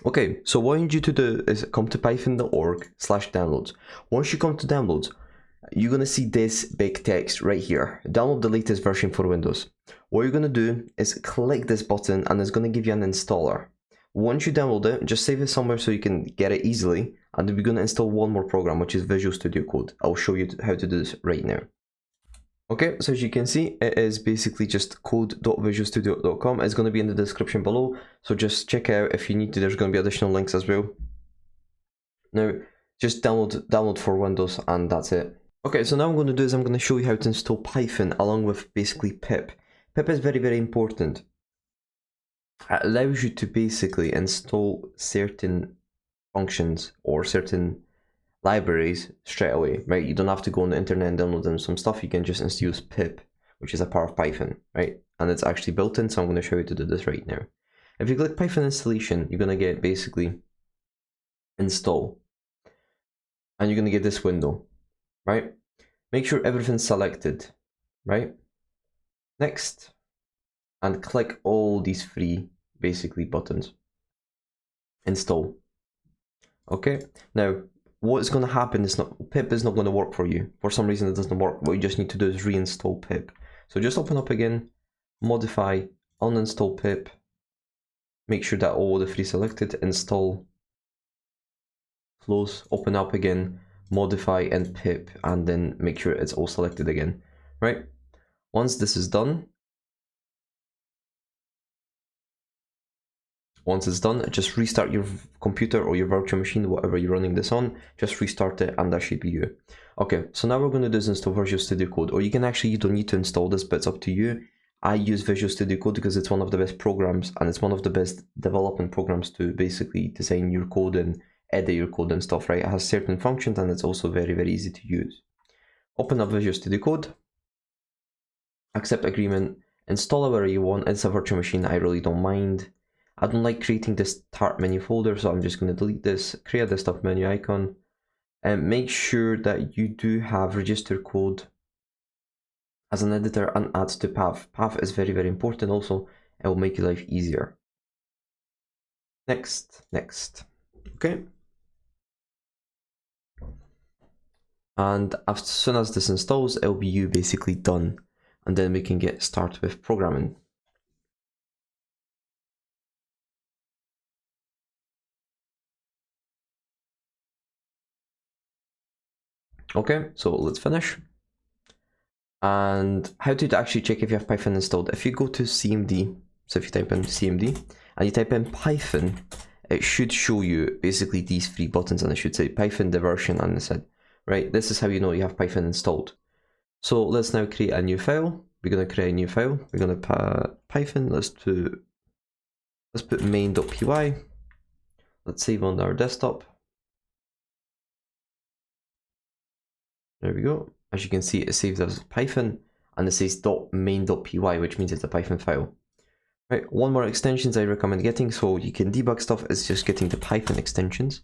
Okay, so what I need you to do is come to python.org/downloads. Once you come to downloads, you're going to see this big text right here. Download the latest version for Windows. What you're going to do is click this button and it's going to give you an installer. Once you download it, just save it somewhere so you can get it easily. And we're going to install one more program, which is Visual Studio Code. I'll show you how to do this right now. Okay, so as you can see, it is basically just code.visualstudio.com. It's going to be in the description below, so just check out if you need to. There's going to be additional links as well. Now, just download for Windows, and that's it. Okay, so now what I'm going to do is I'm going to show you how to install Python along with basically pip. Pip is very, very important. It allows you to basically install certain functions or certain libraries straight away, right? You don't have to go on the internet and download them some stuff. You can just use pip, which is a part of Python, right? And it's actually built in, so I'm going to show you to do this right now. If you click Python installation, you're going to get basically install, and you're going to get this window, right? Make sure everything's selected, right? Next, and click all these three basically buttons. Install. Okay, now what's going to happen is pip is not going to work for you. For some reason it doesn't work. What you just need to do is reinstall pip. So just open up again, modify, uninstall pip, make sure that all the three selected, install, close, open up again, modify and pip, and then make sure it's all selected again, right? Once this is done, just restart your computer or your virtual machine, whatever you're running this on, just restart it and that should be you. Okay, so now we're going to do is install Visual Studio Code, or you don't need to install this, but it's up to you. I use Visual Studio Code because it's one of the best programs and it's one of the best development programs to basically design your code and edit your code and stuff, right? It has certain functions and it's also very, very easy to use. Open up Visual Studio Code, accept agreement, install it wherever you want. It's a virtual machine, I really don't mind. I don't like creating this start menu folder, so I'm just going to delete this, create a desktop menu icon, and make sure that you do have register code as an editor and add to path. Path is very, very important also. It will make your life easier. Next. Okay. And as soon as this installs, it will be you basically done. And then we can get started with programming. Okay, so let's finish. And how to actually check if you have Python installed. If you go to CMD, so if you type in CMD and you type in Python, it should show you basically these three buttons, and it should say Python, the version, and the set. Right, this is how you know you have Python installed. So let's now create a new file. We're going to create a new file. We're going to Python. Let's put main.py. Let's save on our desktop. There we go. As you can see, it saves as Python, and it says .main.py, which means it's a Python file. Right, one more extensions I recommend getting, so you can debug stuff, is just getting the Python extensions.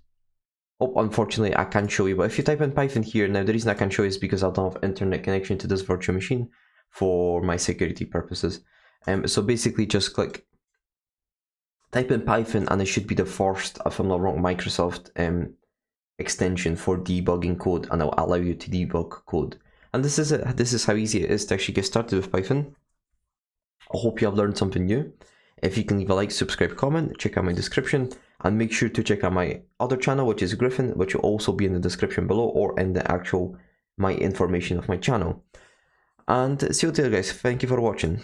Oh, unfortunately, I can't show you, but if you type in Python here, now the reason I can't show you is because I don't have internet connection to this virtual machine for my security purposes. So basically just type in Python, and it should be the first, if I'm not wrong, Microsoft extension for debugging code, and it'll allow you to debug code. And this is it. This is how easy it is to actually get started with Python. I hope you have learned something new. If you can leave a like, subscribe, comment, check out my description, and make sure to check out my other channel, which is Griffin, which will also be in the description below or in the actual my information of my channel. And see you later, guys. Thank you for watching.